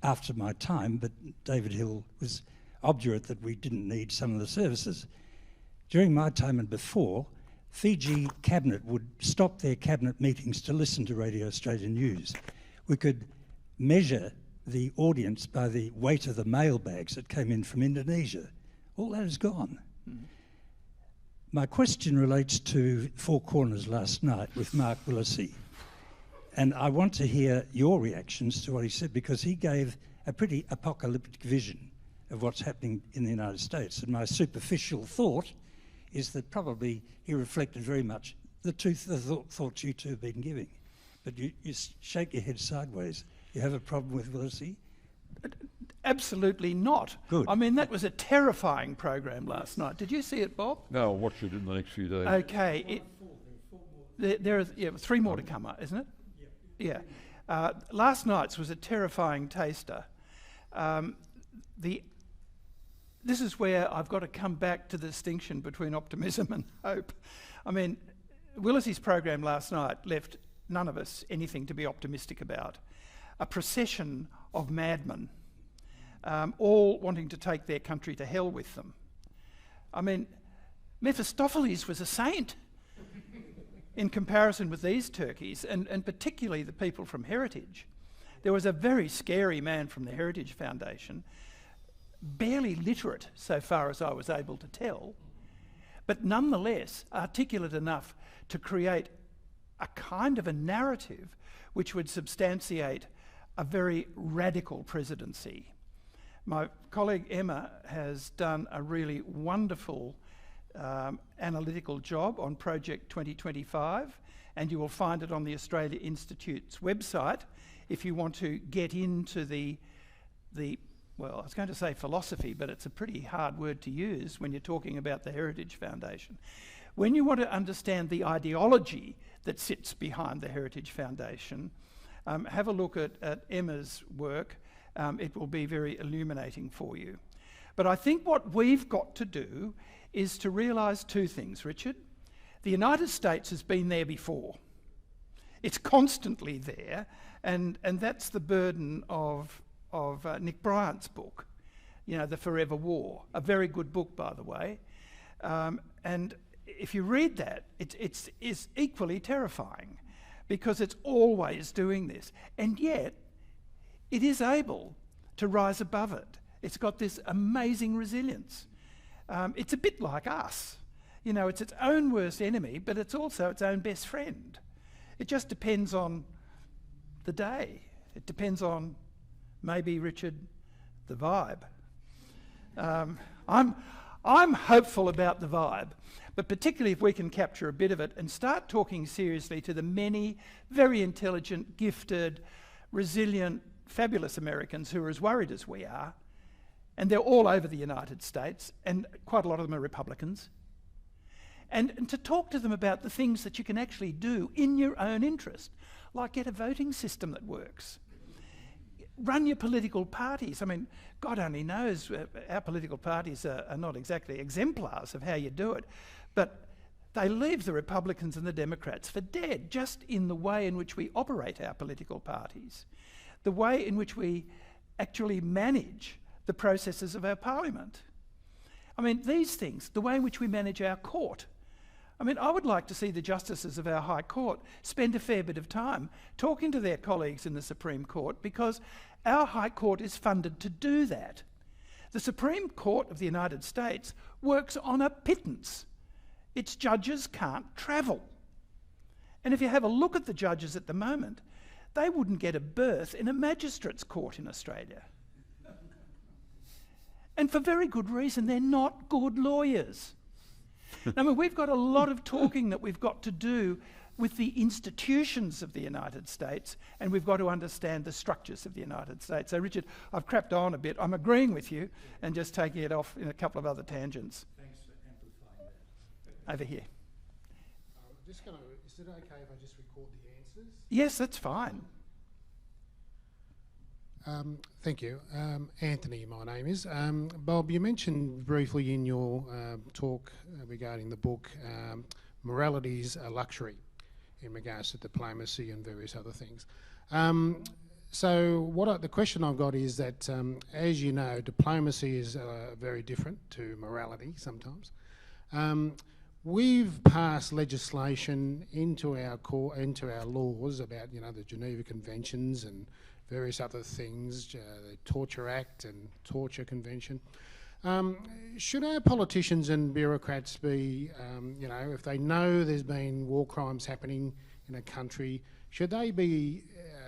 after my time, but David Hill was obdurate that we didn't need some of the services. During my time and before, Fiji Cabinet would stop their Cabinet meetings to listen to Radio Australia News. We could measure the audience by the weight of the mailbags that came in from Indonesia. All that is gone. My question relates to Four Corners last night with Mark Willesee. And I want to hear your reactions to what he said, because he gave a pretty apocalyptic vision of what's happening in the United States. And my superficial thought is that probably he reflected very much the thoughts you two have been giving. But you shake your head sideways. You have a problem with Willesee? Absolutely not. Good. I mean, that was a terrifying program last night. Did you see it, Bob? No, I'll watch it in the next few days. Okay. There are 3 more to come, isn't it? Yeah. Last night's was a terrifying taster. This is where I've got to come back to the distinction between optimism and hope. I mean, Willesee's program last night left none of us anything to be optimistic about. A procession of madmen, all wanting to take their country to hell with them. I mean, Mephistopheles was a saint in comparison with these turkeys, and particularly the people from Heritage. There was a very scary man from the Heritage Foundation, barely literate so far as I was able to tell, but nonetheless articulate enough to create a kind of a narrative which would substantiate a very radical presidency. My colleague Emma has done a really wonderful analytical job on Project 2025, and you will find it on the Australia Institute's website if you want to get into the well, I was going to say philosophy, but it's a pretty hard word to use when you're talking about the Heritage Foundation. When you want to understand the ideology that sits behind the Heritage Foundation, have a look at Emma's work. It will be very illuminating for you. But I think what we've got to do is to realise 2 things, Richard. The United States has been there before. It's constantly there, and that's the burden of Nick Bryant's book, The Forever War. A very good book, by the way. And if you read that, it's equally terrifying, because it's always doing this. And yet, it is able to rise above it. It's got this amazing resilience. It's a bit like us. It's its own worst enemy, but it's also its own best friend. It just depends on the day. It depends on, maybe, Richard, the vibe. I'm hopeful about the vibe, but particularly if we can capture a bit of it and start talking seriously to the many very intelligent, gifted, resilient, fabulous Americans who are as worried as we are, and they're all over the United States, and quite a lot of them are Republicans, and to talk to them about the things that you can actually do in your own interest, like get a voting system that works. Run your political parties. I mean, God only knows our political parties are not exactly exemplars of how you do it, but they leave the Republicans and the Democrats for dead, just in the way in which we operate our political parties, the way in which we actually manage the processes of our parliament. I mean, these things, the way in which we manage our court. I mean, I would like to see the justices of our High Court spend a fair bit of time talking to their colleagues in the Supreme Court, because our High Court is funded to do that. The Supreme Court of the United States works on a pittance. Its judges can't travel. And if you have a look at the judges at the moment, they wouldn't get a berth in a magistrate's court in Australia. And for very good reason, they're not good lawyers. I mean, we've got a lot of talking that we've got to do with the institutions of the United States, and we've got to understand the structures of the United States. So, Richard, I've crapped on a bit. I'm agreeing with you and just taking it off in a couple of other tangents. Thanks for amplifying that. Over here. Is it okay if I just record the answers? Yes, that's fine. Thank you. Anthony, my name is. Bob, you mentioned briefly in your talk regarding the book, morality is a luxury in regards to diplomacy and various other things. So the question I've got is that, as you know, diplomacy is very different to morality sometimes. We've passed legislation into our laws about, the Geneva Conventions and various other things, the Torture Act and Torture Convention. Should our politicians and bureaucrats be, if they know there's been war crimes happening in a country, should they be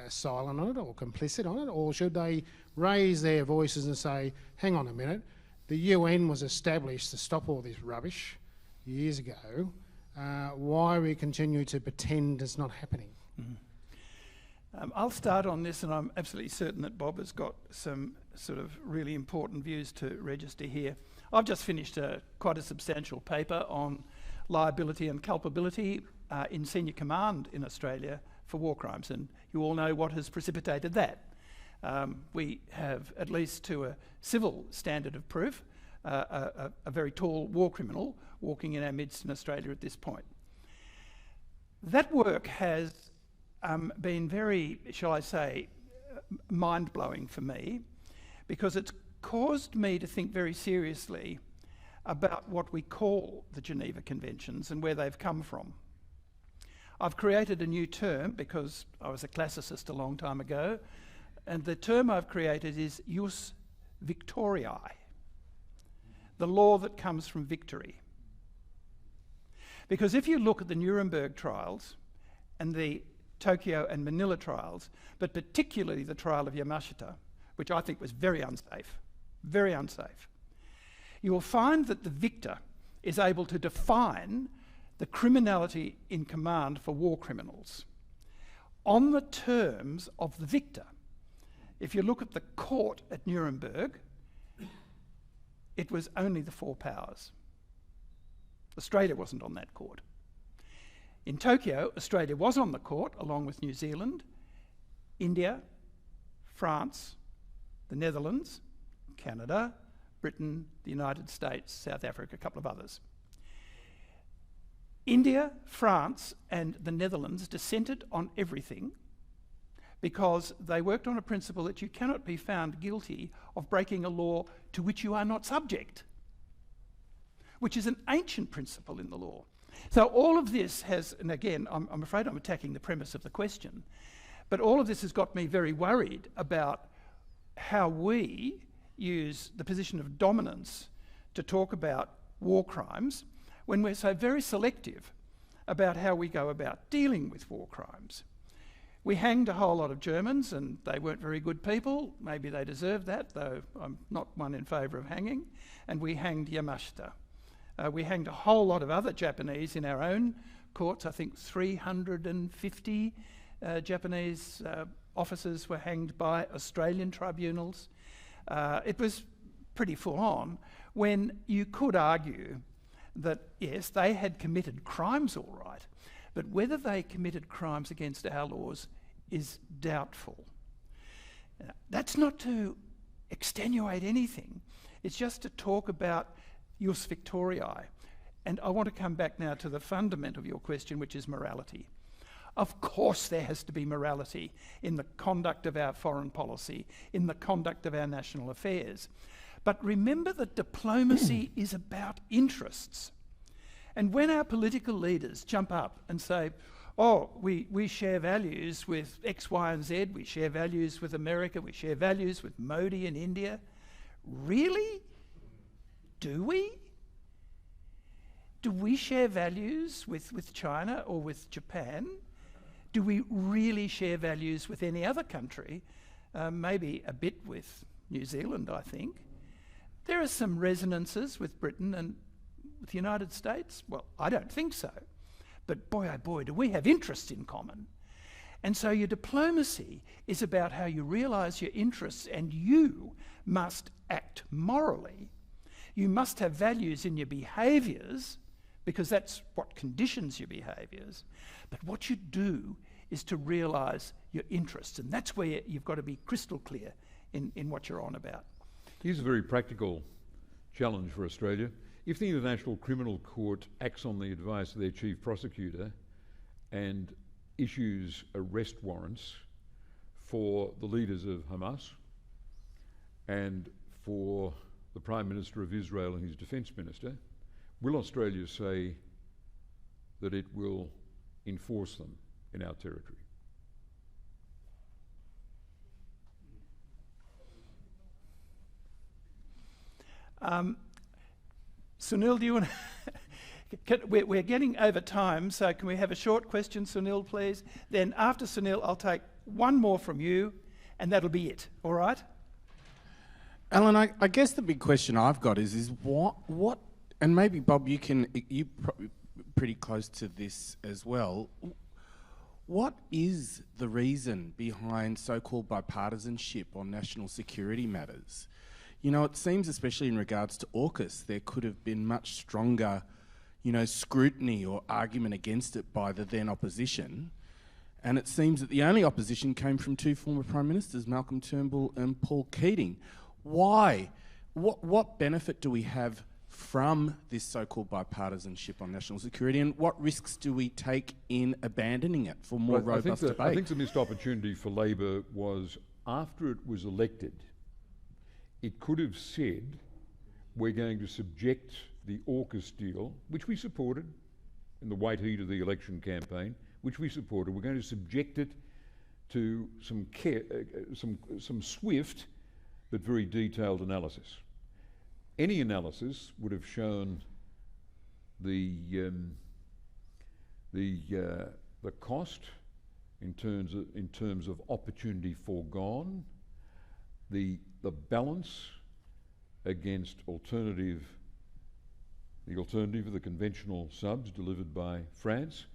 silent on it or complicit on it, or should they raise their voices and say, hang on a minute, the UN was established to stop all this rubbish years ago, why we continue to pretend it's not happening? Mm-hmm. I'll start on this, and I'm absolutely certain that Bob has got some sort of really important views to register here. I've just finished quite a substantial paper on liability and culpability in senior command in Australia for war crimes, and you all know what has precipitated that. We have, at least to a civil standard of proof, a very tall war criminal walking in our midst in Australia at this point. That work has been very, shall I say, mind-blowing for me, because it's caused me to think very seriously about what we call the Geneva Conventions and where they've come from. I've created a new term because I was a classicist a long time ago, and the term I've created is jus victoriae, the law that comes from victory. Because if you look at the Nuremberg trials and the Tokyo and Manila trials, but particularly the trial of Yamashita, which I think was very unsafe, you will find that the victor is able to define the criminality in command for war criminals on the terms of the victor. If you look at the court at Nuremberg, it was only the four powers. Australia wasn't on that court. In Tokyo, Australia was on the court, along with New Zealand, India, France, the Netherlands, Canada, Britain, the United States, South Africa, a couple of others. India, France, and the Netherlands dissented on everything because they worked on a principle that you cannot be found guilty of breaking a law to which you are not subject, which is an ancient principle in the law. So all of this has, and again, I'm afraid I'm attacking the premise of the question, but all of this has got me very worried about how we use the position of dominance to talk about war crimes when we're so very selective about how we go about dealing with war crimes. We hanged a whole lot of Germans, and they weren't very good people. Maybe they deserved that, though I'm not one in favour of hanging. And we hanged Yamashita. We hanged a whole lot of other Japanese in our own courts. I think 350 Japanese officers were hanged by Australian tribunals. It was pretty full on, when you could argue that, yes, they had committed crimes all right, but whether they committed crimes against our laws is doubtful. That's not to extenuate anything. It's just to talk about jus victoriae. And I want to come back now to the fundament of your question, which is morality. Of course there has to be morality in the conduct of our foreign policy, in the conduct of our national affairs. But remember that diplomacy is about interests. And when our political leaders jump up and say, oh, we share values with X, Y, and Z, we share values with America, we share values with Modi in India, really? Do we? Do we share values with China or with Japan? Do we really share values with any other country? Maybe a bit with New Zealand, I think. There are some resonances with Britain and with the United States. Well, I don't think so. But boy, oh boy, do we have interests in common. And so your diplomacy is about how you realise your interests, and you must act morally. You must have values in your behaviours, because that's what conditions your behaviours. But what you do is to realise your interests, and that's where you've got to be crystal clear in what you're on about. Here's a very practical challenge for Australia. If the International Criminal Court acts on the advice of their chief prosecutor and issues arrest warrants for the leaders of Hamas and for the Prime Minister of Israel and his Defence Minister, will Australia say that it will enforce them in our territory? Sunil, do you want to... We're getting over time, so can we have a short question, Sunil, please? Then after Sunil, I'll take one more from you, and that'll be it, all right? Allan, I guess the big question I've got is what, and maybe Bob, you're pretty close to this as well. What is the reason behind so-called bipartisanship on national security matters? You know, it seems, especially in regards to AUKUS, there could have been much stronger, scrutiny or argument against it by the then opposition. And it seems that the only opposition came from two former Prime Ministers, Malcolm Turnbull and Paul Keating. Why? What benefit do we have from this so-called bipartisanship on national security, and what risks do we take in abandoning it for more robust debate? I think the missed opportunity for Labor was, after it was elected, it could have said, we're going to subject the AUKUS deal, which we supported in the white heat of the election campaign, which we supported, we're going to subject it to some swift but very detailed analysis. Any analysis would have shown the cost in terms of opportunity foregone, the balance against the alternative of the conventional subs delivered by France,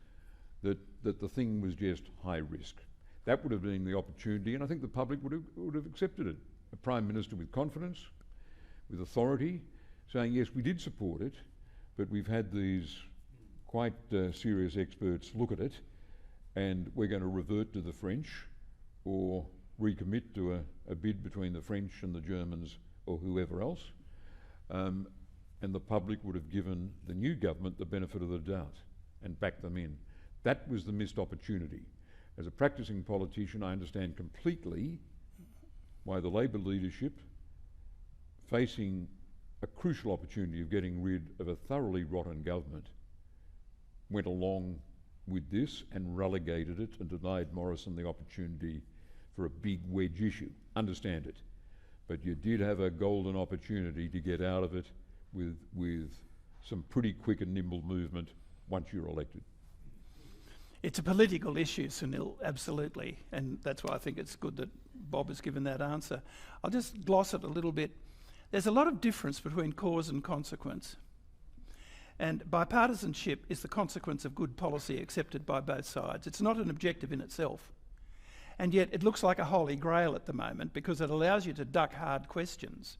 that the thing was just high risk. That would have been the opportunity, and I think the public would have accepted it. A Prime Minister with confidence, with authority, saying, yes, we did support it, but we've had these quite serious experts look at it, and we're going to revert to the French or recommit to a bid between the French and the Germans or whoever else, and the public would have given the new government the benefit of the doubt and backed them in. That was the missed opportunity. As a practising politician, I understand completely why the Labor leadership, facing a crucial opportunity of getting rid of a thoroughly rotten government, went along with this and relegated it and denied Morrison the opportunity for a big wedge issue. Understand it. But you did have a golden opportunity to get out of it with some pretty quick and nimble movement once you're elected. It's a political issue, Sunil, absolutely, and that's why I think it's good that Bob has given that answer. I'll just gloss it a little bit. There's a lot of difference between cause and consequence, and bipartisanship is the consequence of good policy accepted by both sides. It's not an objective in itself, and yet it looks like a holy grail at the moment because it allows you to duck hard questions.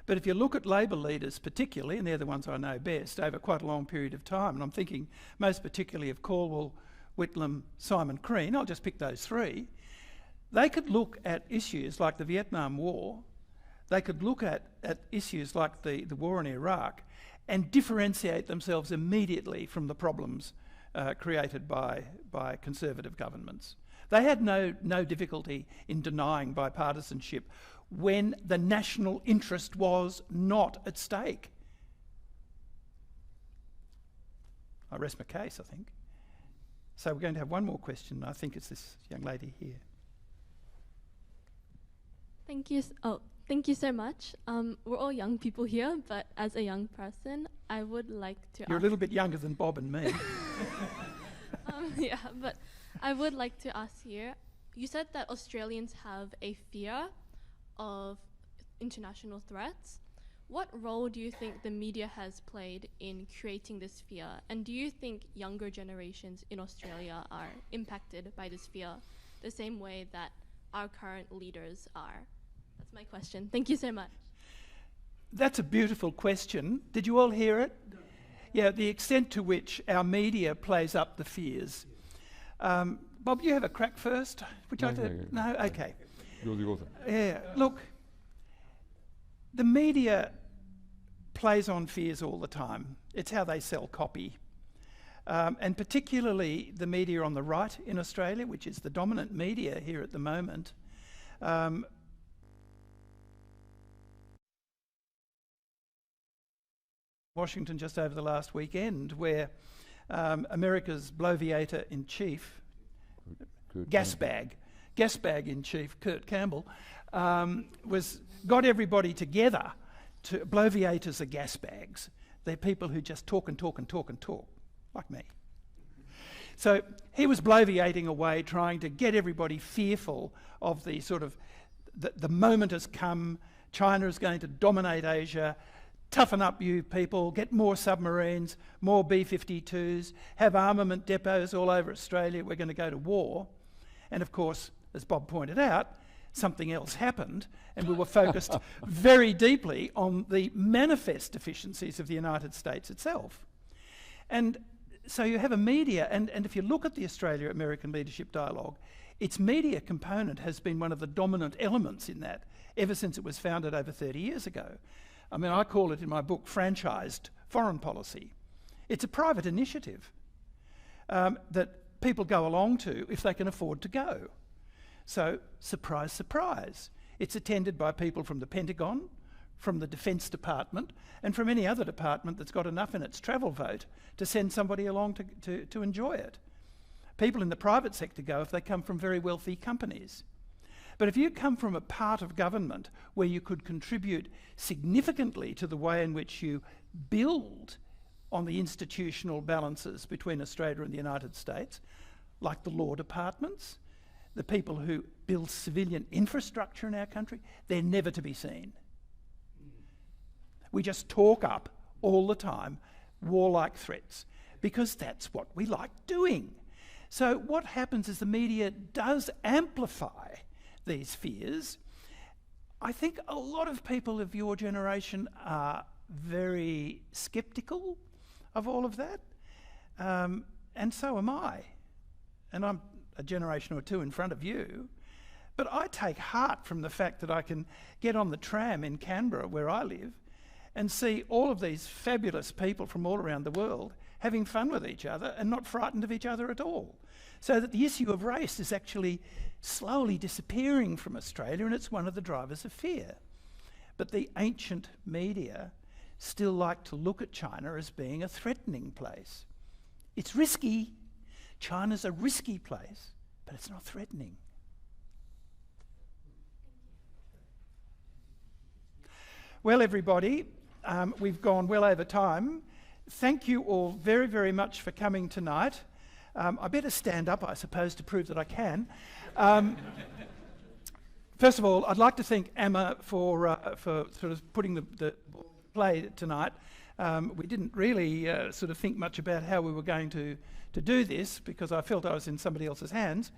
But if you look at Labor leaders particularly, and they're the ones I know best, over quite a long period of time, and I'm thinking most particularly of Caldwell, Whitlam, Simon Crean, I'll just pick those three, they could look at issues like the Vietnam War, they could look at issues like the war in Iraq and differentiate themselves immediately from the problems created by conservative governments. They had no difficulty in denying bipartisanship when the national interest was not at stake. I rest my case, I think. So we're going to have one more question. I think it's this young lady here. Thank you. Thank you so much. We're all young people here, but as a young person, I would like to You're a little bit younger than Bob and me. yeah, but I would like to ask here, you said that Australians have a fear of international threats. What role do you think the media has played in creating this fear? And do you think younger generations in Australia are impacted by this fear the same way that our current leaders are? That's my question. Thank you so much. That's a beautiful question. Did you all hear it? No. Yeah, the extent to which our media plays up the fears. Bob, you have a crack first? Would you like to? No? Okay. You're the author. Yeah, look, the media plays on fears all the time. It's how they sell copy. And particularly the media on the right in Australia, which is the dominant media here at the moment. Washington just over the last weekend, where America's bloviator-in-chief, gas-bag-in-chief, Kurt Campbell, got everybody together. Bloviators are gas bags. They're people who just talk and talk and talk and talk, like me. So he was bloviating away, trying to get everybody fearful of the sort of, the moment has come, China is going to dominate Asia, toughen up you people, get more submarines, more B-52s, have armament depots all over Australia, we're going to go to war. And of course, as Bob pointed out, something else happened, and we were focused very deeply on the manifest deficiencies of the United States itself. And so you have a media, and if you look at the Australia-American leadership dialogue, its media component has been one of the dominant elements in that ever since it was founded over 30 years ago. I mean, I call it in my book franchised foreign policy. It's a private initiative that people go along to if they can afford to go. So, surprise, surprise, it's attended by people from the Pentagon, from the Defence Department, and from any other department that's got enough in its travel vote to send somebody along to enjoy it. People in the private sector go if they come from very wealthy companies. But if you come from a part of government where you could contribute significantly to the way in which you build on the institutional balances between Australia and the United States, like the law departments, the people who build civilian infrastructure in our country, they're never to be seen. We just talk up all the time warlike threats because that's what we like doing. So what happens is the media does amplify these fears. I think a lot of people of your generation are very sceptical of all of that, and so am I. And I'm a generation or two in front of you, but I take heart from the fact that I can get on the tram in Canberra, where I live, and see all of these fabulous people from all around the world having fun with each other and not frightened of each other at all. So that the issue of race is actually slowly disappearing from Australia, and it's one of the drivers of fear. But the ancient media still like to look at China as being a threatening place. It's risky. China's a risky place, but it's not threatening. Well, everybody, we've gone well over time. Thank you all very, very much for coming tonight. I better stand up, I suppose, to prove that I can. First of all, I'd like to thank Emma for sort of putting the play tonight. We didn't really sort of think much about how we were going to do this because I felt I was in somebody else's hands,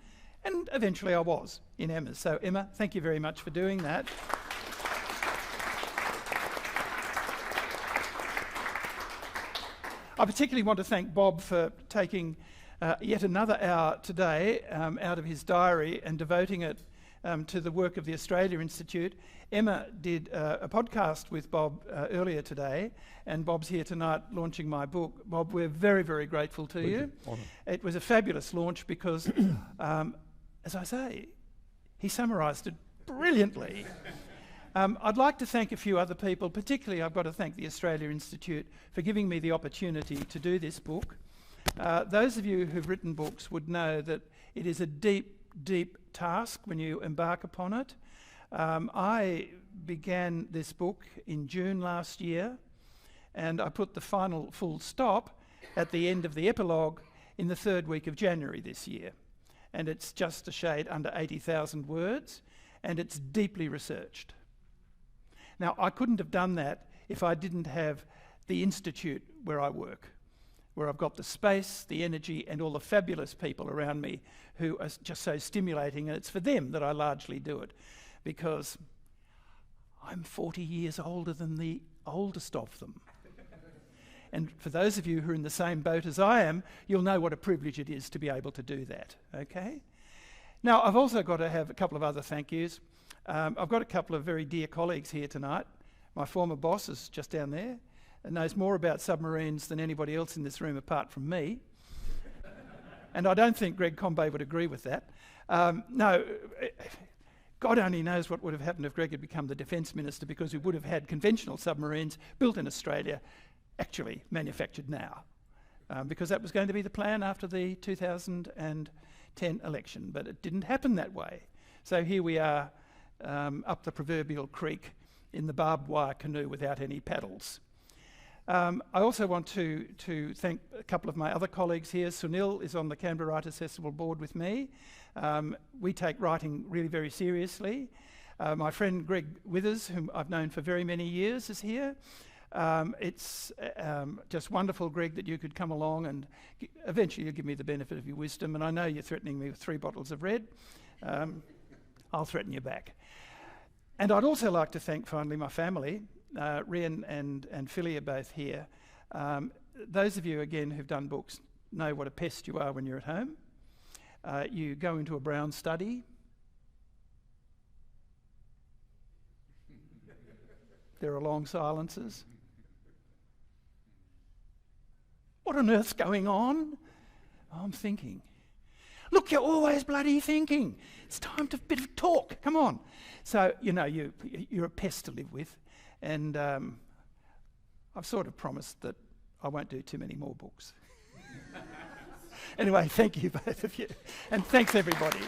and eventually I was in Emma's. So Emma, thank you very much for doing that. I particularly want to thank Bob for taking yet another hour today out of his diary and devoting it to the work of the Australia Institute. Emma did a podcast with Bob earlier today, and Bob's here tonight launching my book. Bob, we're very, very grateful to you. Honour. It was a fabulous launch because, as I say, he summarised it brilliantly. I'd like to thank a few other people, particularly I've got to thank the Australia Institute for giving me the opportunity to do this book. Those of you who've written books would know that it is a deep, deep task when you embark upon it. I began this book in June last year, and I put the final full stop at the end of the epilogue in the 3rd week of January this year. And it's just a shade under 80,000 words, and it's deeply researched. Now, I couldn't have done that if I didn't have the institute where I work, where I've got the space, the energy, and all the fabulous people around me who are just so stimulating, and it's for them that I largely do it, because I'm 40 years older than the oldest of them. And for those of you who are in the same boat as I am, you'll know what a privilege it is to be able to do that, okay? Now, I've also got to have a couple of other thank yous. I've got a couple of very dear colleagues here tonight. My former boss is just down there and knows more about submarines than anybody else in this room apart from me. And I don't think Greg Combay would agree with that. No, God only knows what would have happened if Greg had become the Defence Minister, because we would have had conventional submarines built in Australia, actually manufactured now, because that was going to be the plan after the 2010 election, but it didn't happen that way. So here we are up the proverbial creek in the barbed wire canoe without any paddles. I also want to thank a couple of my other colleagues here. Sunil is on the Canberra Writers Festival board with me. We take writing really very seriously. My friend Greg Withers, whom I've known for very many years, is here. It's just wonderful, Greg, that you could come along, and eventually you'll give me the benefit of your wisdom. And I know you're threatening me with 3 bottles of red. I'll threaten you back. And I'd also like to thank, finally, my family. Rian and Philly are both here. Those of you, again, who've done books know what a pest you are when you're at home. You go into a brown study. There are long silences. What on earth's going on? Oh, I'm thinking. Look, you're always bloody thinking. It's time to bit of talk. Come on. So, you know, you're a pest to live with. And I've sort of promised that I won't do too many more books. Anyway, thank you, both of you. And thanks, everybody.